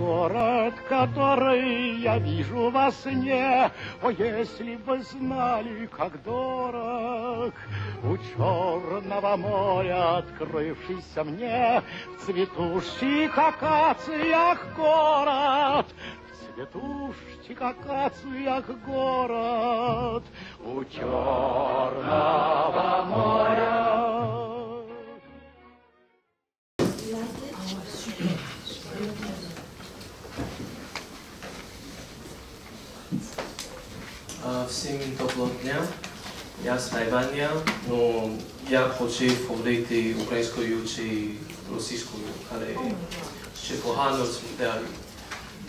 город, который я вижу во сне. О, если бы знали, как дорог у Черного моря открывшийся мне в цветущих акациях город, в цветущих акациях город у Черного моря. Всім доброго дня, я з Тайваня, ну я хотів говорити українською чи російською, але ще погано розмовляю.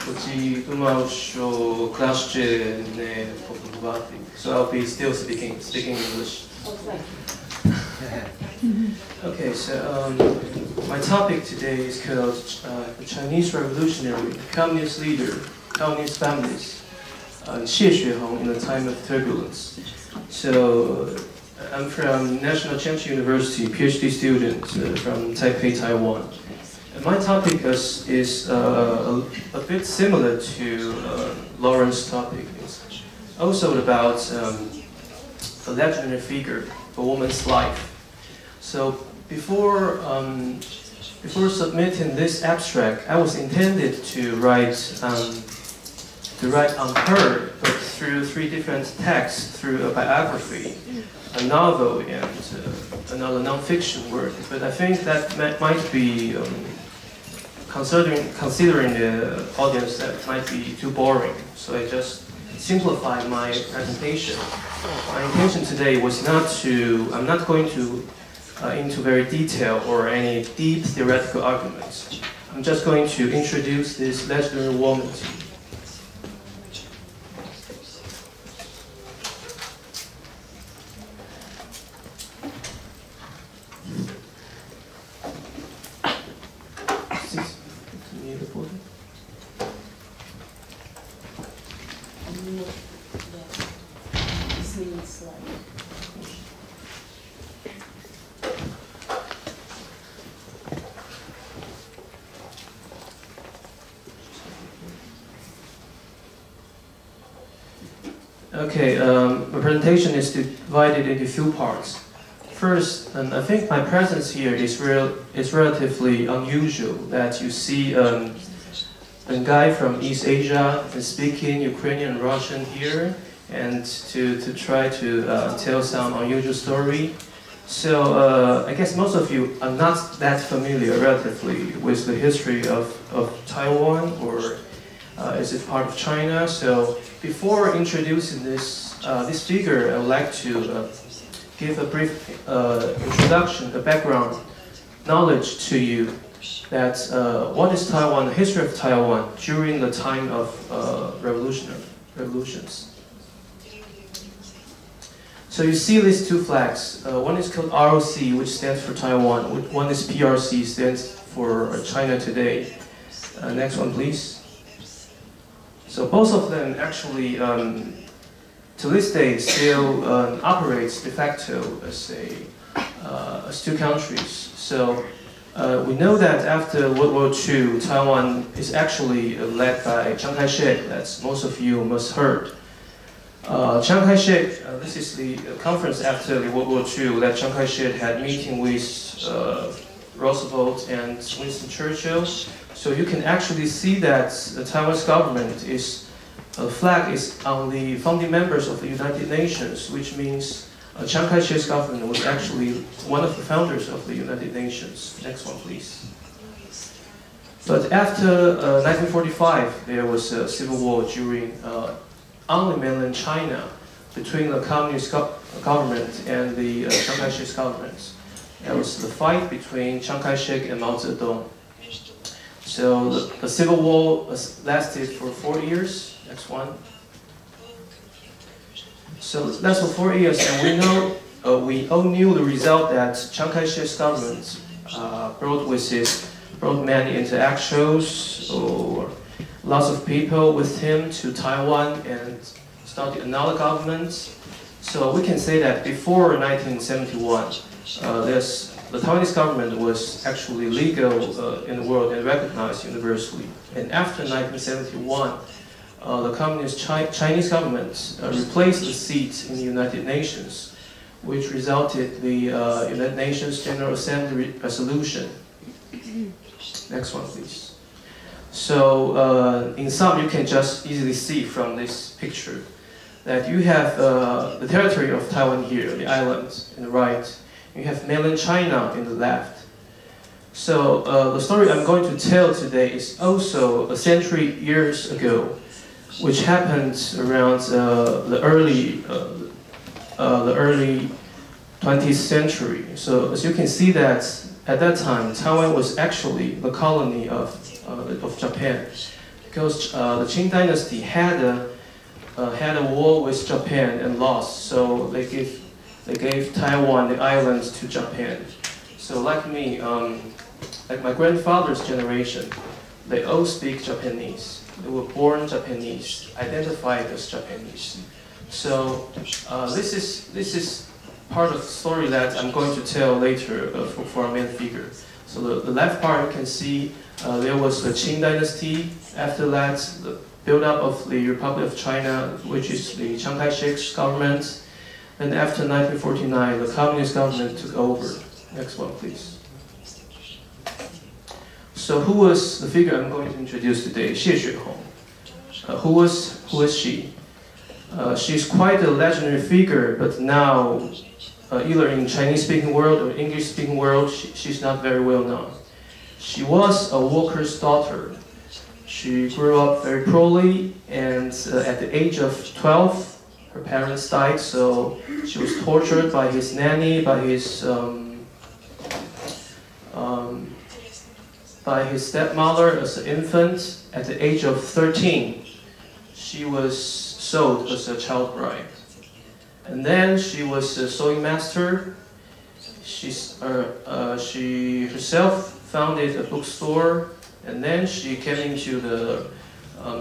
Тоді думав, що краще не попробувати. So I'll be still speaking English. Okay, so my topic today is called the Chinese revolutionary, communist leader, communist families. Xuehong in the time of turbulence. So I'm from National Chengchi University, PhD student from Taipei, Taiwan. And my topic is a bit similar to Lauren's topic. It's also about a legendary figure, a woman's life. So before submitting this abstract, I was intended to write on her, but through three different texts, through a biography, a novel, and another non-fiction work. But I think that might be, considering the audience, that might be too boring. So I just simplified my presentation. My intention today was I'm not going to into very detail or any deep theoretical arguments. I'm just going to introduce this legendary woman to you. Okay, my presentation is divided into two parts. First, I think my presence here is relatively unusual, that you see a guy from East Asia speaking Ukrainian and Russian here, and to try to tell some unusual story. So I guess most of you are not that familiar relatively with the history of Taiwan, or is it part of China? So before introducing this figure, I would like to give a brief introduction, a background knowledge to you that what is Taiwan, the history of Taiwan during the time of revolutions. So you see these two flags. One is called ROC, which stands for Taiwan. One is PRC, stands for China Today. Next one, please. So both of them actually, to this day, still operates de facto as two countries. So we know that after World War II, Taiwan is actually led by Chiang Kai-shek. That's most of you must heard. Chiang Kai-shek, this is the conference after the World War II that Chiang Kai-shek had meeting with Roosevelt and Winston Churchill. So you can actually see that the Taiwanese government flag is on the founding members of the United Nations, which means Chiang Kai-shek's government was actually one of the founders of the United Nations. Next one, please. But after 1945, there was a civil war during only mainland China between the communist government and the Chiang Kai-shek's government. There was the fight between Chiang Kai-shek and Mao Zedong. So the civil war lasted for 4 years. Next one. So that's for 4 years, and we all knew the result that Chiang Kai-shek's government brought many intellectuals or lots of people with him to Taiwan and started another government. So we can say that before 1971, there's the Taiwanese government was actually legal in the world and recognized universally. And after 1971, the Communist Chinese government replaced the seat in the United Nations, which resulted in the United Nations General Assembly resolution. Next one, please. So, in sum, you can just easily see from this picture that you have the territory of Taiwan here, the island in the right. You have mainland China in the left. So, the story I'm going to tell today is also a century years ago, which happened around the early 20th century. So as you can see that at that time, Taiwan was actually the colony of Japan, because the Qing dynasty had a war with Japan and lost. So they gave Taiwan, the islands, to Japan. So like me, like my grandfather's generation, they all speak Japanese. They were born Japanese, identified as Japanese. So this is part of the story that I'm going to tell later for our main figure. So the left part, you can see there was the Qing dynasty. After that, the build-up of the Republic of China, which is the Chiang Kai-shek's government. And after 1949, the communist government took over. Next one, please. So who was the figure I'm going to introduce today? Xuehong. Who is she? She's quite a legendary figure, but now, either in Chinese-speaking world or English-speaking world, she's not very well known. She was a worker's daughter. She grew up very poorly, and at the age of 12, her parents died, so she was tortured by his nanny, by his stepmother as an infant. At the age of 13, she was sold as a child bride. And then she was a sewing master. She herself founded a bookstore, and then she came into the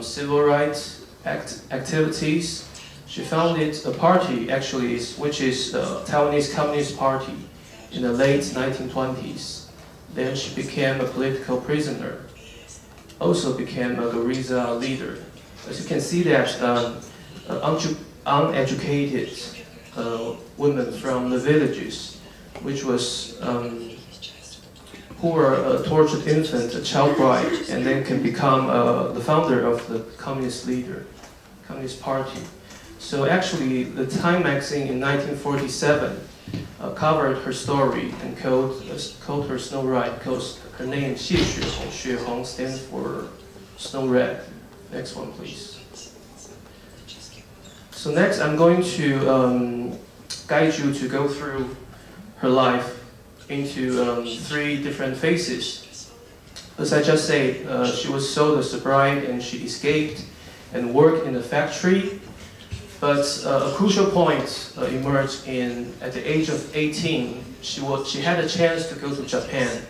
civil rights activities. She founded a party, actually, which is the Taiwanese Communist Party in the late 1920s. Then she became a political prisoner, also became a guerrilla leader. As you can see that uneducated women from the villages, which was who were a tortured infant, a child bride, and then can become the founder of the communist party. So actually, the Time magazine in 1947 covered her story and called her Snow White, because her name is Xuehong. Xuehong stands for Snow Red. Next one, please. So next, I'm going to guide you to go through her life into 3 different phases. As I just said, she was sold as a bride and she escaped and worked in a factory. But a crucial point emerged at the age of 18. She had a chance to go to Japan,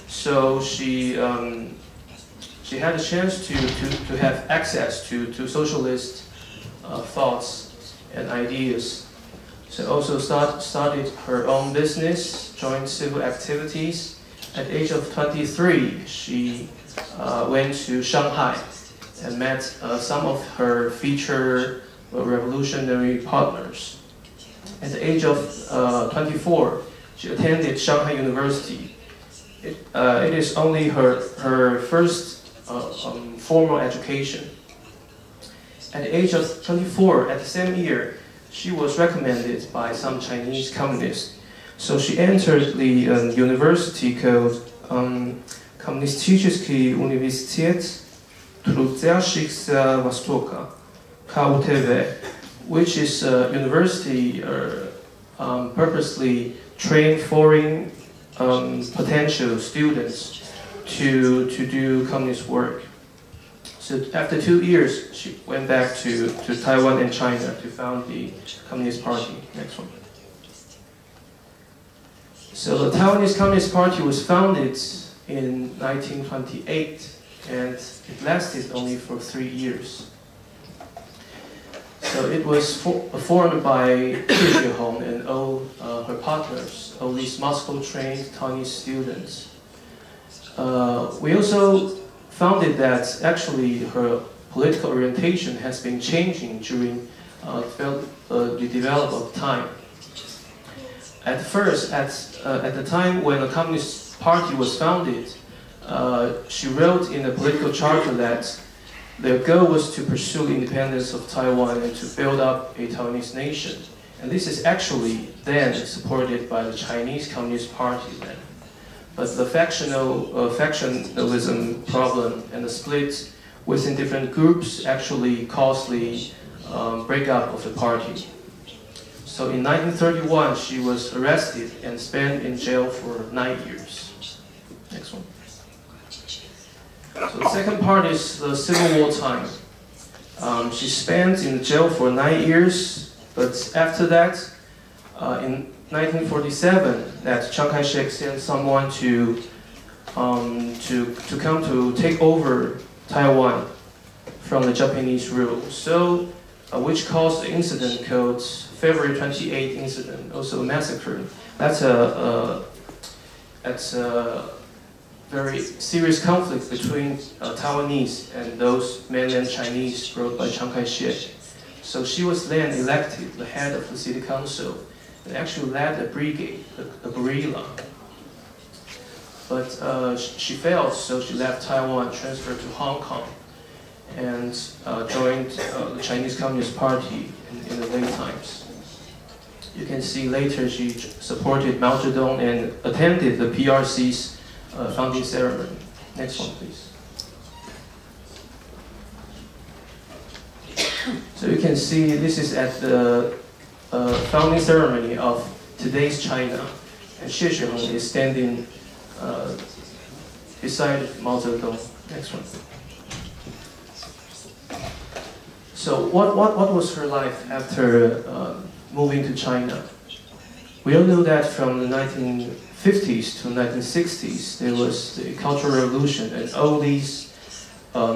so she had a chance to have access to socialist thoughts and ideas. She also started her own business, joined civil activities. At the age of 23, she went to Shanghai and met some of her future revolutionary partners. At the age of 24, she attended Shanghai University. It is only her first formal education. At the age of 24, at the same year, she was recommended by some Chinese communists. So she entered the university called Kommunistische Universität Trudziarska Vostoka, KUTV, which is a university purposely train foreign potential students to do communist work. So after 2 years, she went back to Taiwan and China to found the Communist Party. Next one. So the Taiwanese Communist Party was founded in 1928, and it lasted only for 3 years. So it was formed by Xuehong and all her partners, all these Moscow-trained Taiwanese students. We also found that actually her political orientation has been changing during the development of time. At first, at the time when the Communist Party was founded, she wrote in the political charter that their goal was to pursue independence of Taiwan and to build up a Taiwanese nation. And this is actually then supported by the Chinese Communist Party then. But the factionalism problem and the split within different groups actually caused the breakup of the party. So in 1931, she was arrested and spent in jail for 9 years. Next one. So the second part is the Civil War time. She spent in jail for 9 years, but after that, in 1947, that Chiang Kai-shek sent someone to come to take over Taiwan from the Japanese rule. So, which caused the incident called February 28th incident, also a massacre. That's a very serious conflict between Taiwanese and those mainland Chinese brought by Chiang Kai-shek. So she was then elected the head of the city council and actually led a brigade, a guerrilla. But she failed, so she left Taiwan, transferred to Hong Kong, and joined the Chinese Communist Party in the late times. You can see later she supported Mao Zedong and attended the PRC's founding ceremony. Next one, please. So you can see this is at the founding ceremony of today's China, and Xuehong is standing beside Mao Zedong. Next one. So what was her life after moving to China? We all know that from the 1950s to 1960s, there was the Cultural Revolution and all these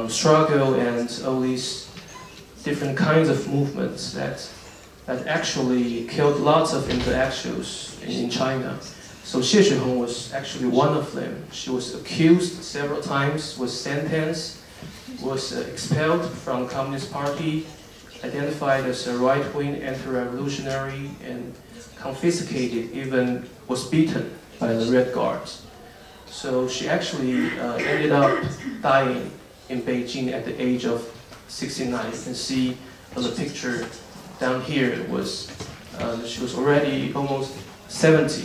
struggle and all these different kinds of movements that actually killed lots of intellectuals in China. So Xuehong was actually one of them. She was accused several times, was sentenced, was expelled from the Communist Party, identified as a right-wing anti-revolutionary, and confiscated, even was beaten by the Red Guards. So she actually ended up dying in Beijing at the age of 69. You can see on the picture down here, it was she was already almost 70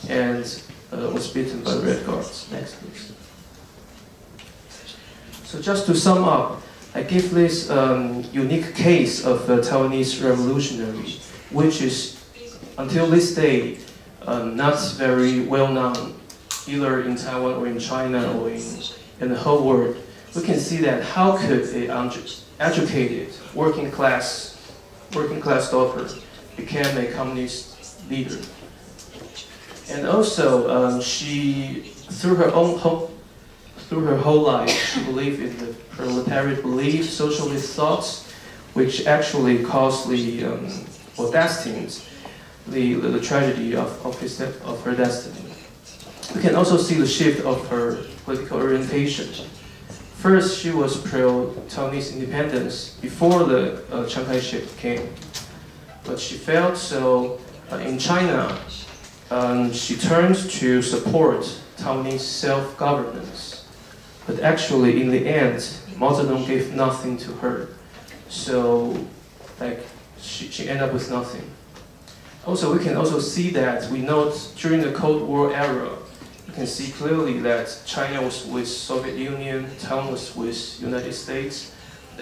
and was beaten by the Red Guards. Next, please. So just to sum up, I give this unique case of a Taiwanese revolutionary, which is, until this day, not very well known, either in Taiwan or in China or in the whole world. We can see that how could an educated working class daughter become a communist leader? And also, she through her whole life, she believed in the proletariat belief, socialist thoughts, which actually caused or destined the tragedy of her destiny. We can also see the shift of her political orientation. First, she was pro-Taiwanese independence before the Chiang Kai-shek came, but she failed. So in China, she turned to support Taiwanese self-governance. But actually, in the end, Mao Zedong gave nothing to her. So, she ended up with nothing. Also, we can also see that, we know during the Cold War era, you can see clearly that China was with Soviet Union, Taiwan was with United States.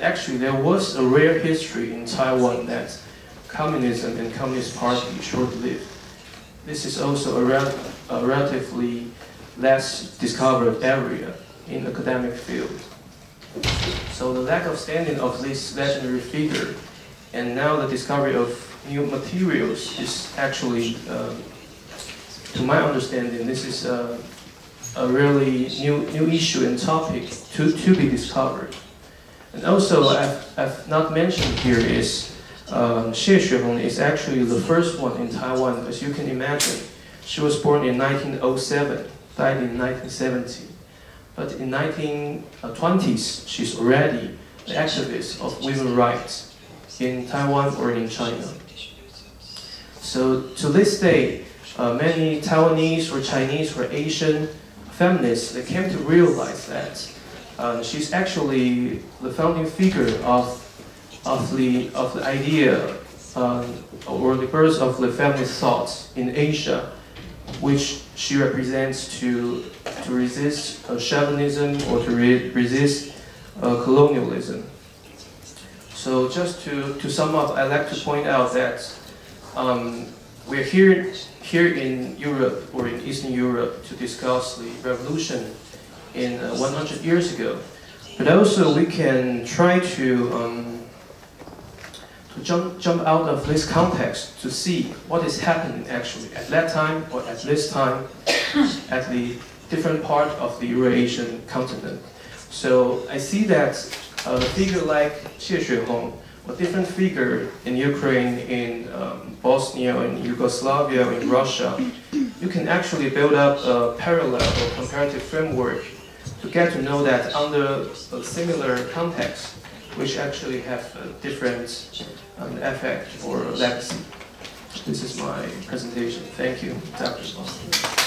Actually, there was a rare history in Taiwan that communism and Communist Party short-lived. This is also a relatively less discovered area in the academic field. So the lack of standing of this legendary figure and now the discovery of new materials is actually, to my understanding, this is a really new issue and topic to be discovered. And also, I've not mentioned here is Xuehong is actually the first one in Taiwan, as you can imagine. She was born in 1907, died in 1970. But in 1920s, she's already an activist of women's rights in Taiwan or in China. So to this day, many Taiwanese or Chinese or Asian feminists, they came to realize that she's actually the founding figure of the idea or the birth of the feminist thoughts in Asia, which she represents to resist chauvinism or to resist colonialism. So just to sum up, I'd like to point out that we're here in Europe or in Eastern Europe to discuss the revolution in 100 years ago, but also we can try to jump out of this context to see what is happening actually at that time or at this time at the different part of the Eurasian continent. So I see that a figure like Xuehong, a different figure in Ukraine, in Bosnia, in Yugoslavia, in Russia, you can actually build up a parallel or comparative framework to get to know that under a similar context, which actually have a different effect or legacy. This is my presentation. Thank you, Dr. Wang.